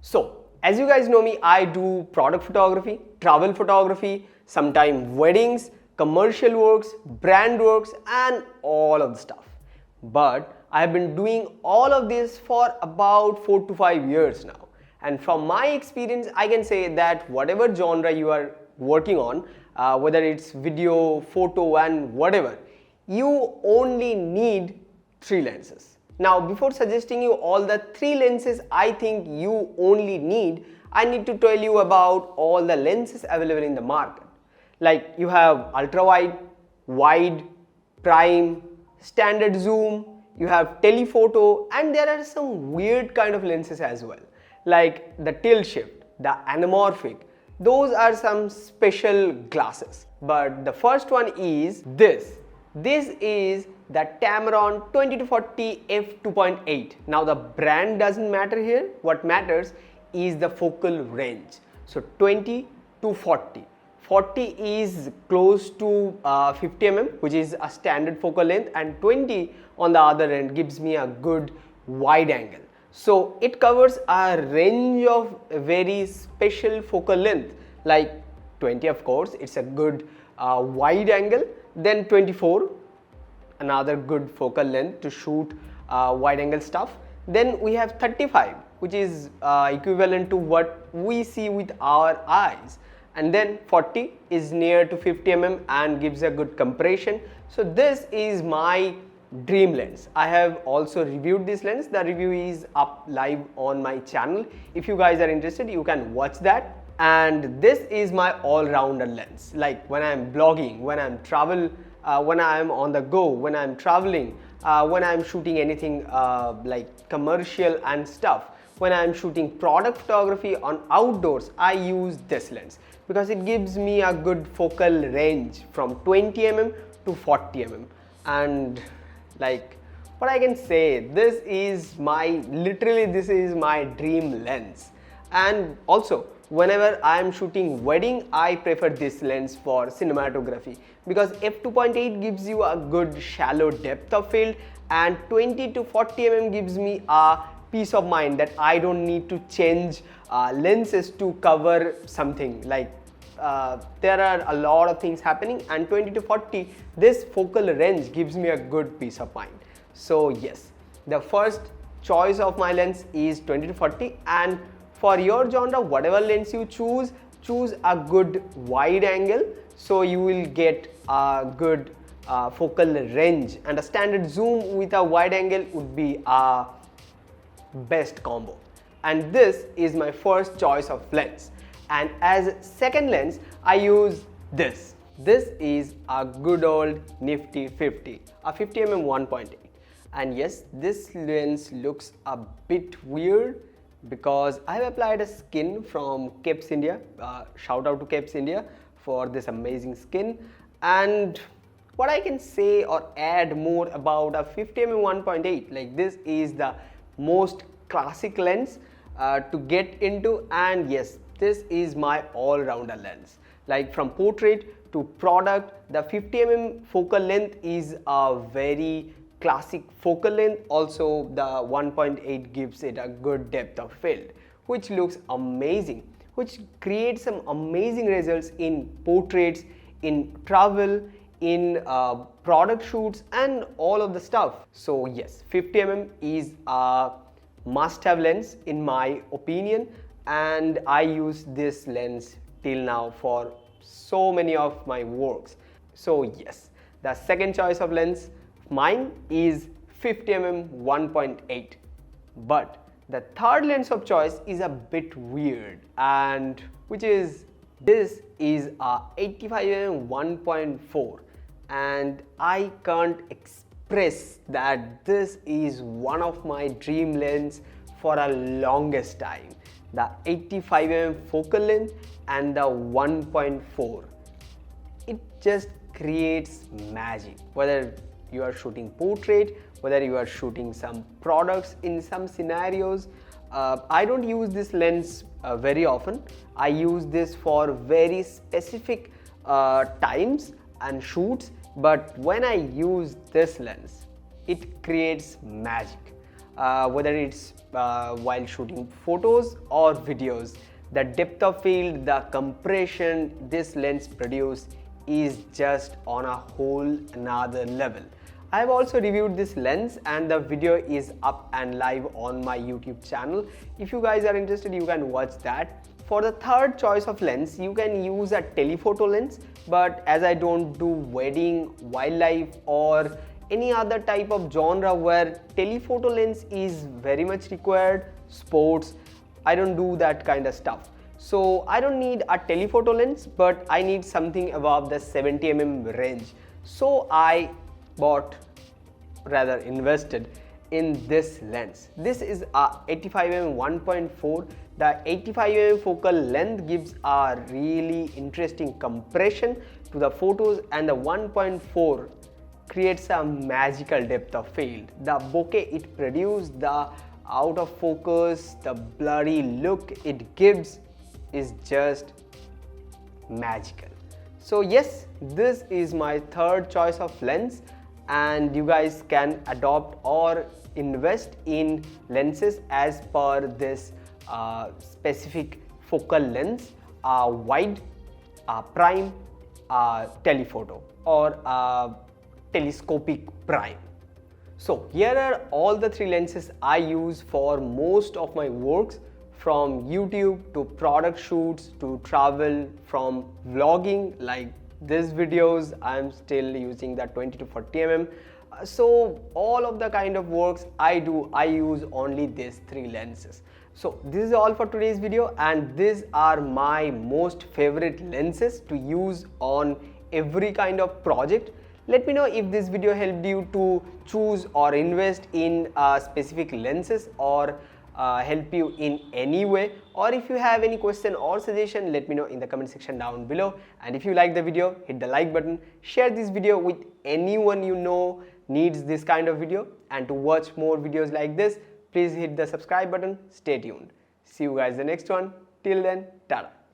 So, as you guys know me, I do product photography, travel photography, sometimes weddings, commercial works, brand works, and all of the stuff. But I have been doing all of this for about 4 to 5 years now. And from my experience, I can say that whatever genre you are working on, whether it's video, photo, and whatever, you only need 3 lenses. Now, before suggesting you all the 3 lenses I think you only need, I need to tell you about all the lenses available in the market. Like you have ultra wide, prime, standard zoom, you have telephoto, and there are some weird kind of lenses as well, like the tilt shift, the anamorphic. Those are some special glasses. But the first one is this. This is the Tamron 20-40 f2.8. Now the brand doesn't matter here. What matters is the focal range. So 20 to 40. 40 is close to 50 mm, which is a standard focal length, and 20 on the other end gives me a good wide angle. So it covers a range of very special focal length, like 20 of course, it's a good wide angle, then 24, another good focal length to shoot wide angle stuff. Then we have 35, which is equivalent to what we see with our eyes. And then 40 is near to 50 mm and gives a good compression. So this is my dream lens. I have also reviewed this lens. The review is up live on my channel. If you guys are interested, you can watch that. And this is my all-rounder lens. Like when I'm blogging, when I'm when I'm on the go, when I'm traveling, when I'm shooting anything like commercial and stuff, when I'm shooting product photography on outdoors, I use this lens because it gives me a good focal range from 20 mm to 40 mm. And like what I can say, this is literally this is my dream lens. And also whenever I am shooting wedding, I prefer this lens for cinematography because f2.8 gives you a good shallow depth of field, and 20 to 40 mm gives me a peace of mind that I don't need to change lenses to cover something. Like there are a lot of things happening, and 20 to 40, this focal range gives me a good peace of mind. So yes, the first choice of my lens is 20 to 40, and for your genre, whatever lens you choose a good wide angle, so you will get a good focal range, and a standard zoom with a wide angle would be a best combo. And this is my first choice of lens. And as second lens, I use this. This is a good old nifty 50, a 50 mm 1.8. And yes, this lens looks a bit weird because I have applied a skin from Caps India. Shout out to Caps India for this amazing skin. And what I can say or add more about a 50 mm 1.8, like this is the most classic lens to get into. And yes, this is my all-rounder lens. Like from portrait to product, the 50 mm focal length is a very classic focal length. Also the 1.8 gives it a good depth of field, which looks amazing, which creates some amazing results in portraits, in travel, in product shoots, and all of the stuff. So yes, 50 mm is a must-have lens in my opinion, and I use this lens till now for so many of my works. So yes, the second choice of lens mine is 50 mm 1.8. But the third lens of choice is a bit weird, and this is a 85 mm 1.4, and I can't express that this is one of my dream lens for a longest time. The 85 mm focal length and the 1.4, it just creates magic. Whether you are shooting portrait, whether you are shooting some products in some scenarios, I don't use this lens very often. I use this for very specific times and shoots, but when I use this lens, it creates magic. whether it's while shooting photos or videos. The depth of field, the compression this lens produces is just on a whole another level. I have also reviewed this lens and the video is up and live on my YouTube channel. If you guys are interested, you can watch that. For the third choice of lens, you can use a telephoto lens, but as I don't do wedding, wildlife or any other type of genre where telephoto lens is very much required, sports, I don't do that kind of stuff. So I don't need a telephoto lens, but I need something above the 70 mm range. So I invested in this lens. This is a 85mm 1.4. The 85mm focal length gives a really interesting compression to the photos, and the 1.4 creates a magical depth of field. The bokeh it produces, the out of focus, the blurry look it gives is just magical. So yes, this is my third choice of lens, and you guys can adopt or invest in lenses as per this specific focal lens, wide, prime, telephoto or telescopic prime. So here are all the three lenses I use for most of my works, from YouTube to product shoots to travel, from vlogging like these videos I'm still using the 20 to 40mm. So all of the kind of works I do, I use only these three lenses. So this is all for today's video, and these are my most favorite lenses to use on every kind of project. Let me know if this video helped you to choose or invest in specific lenses, or help you in any way, or if you have any question or suggestion, let me know in the comment section down below. And if you like the video, hit the like button, share this video with anyone you know needs this kind of video, and to watch more videos like this, please hit the subscribe button. Stay tuned. See you guys in the next one. Till then, tada.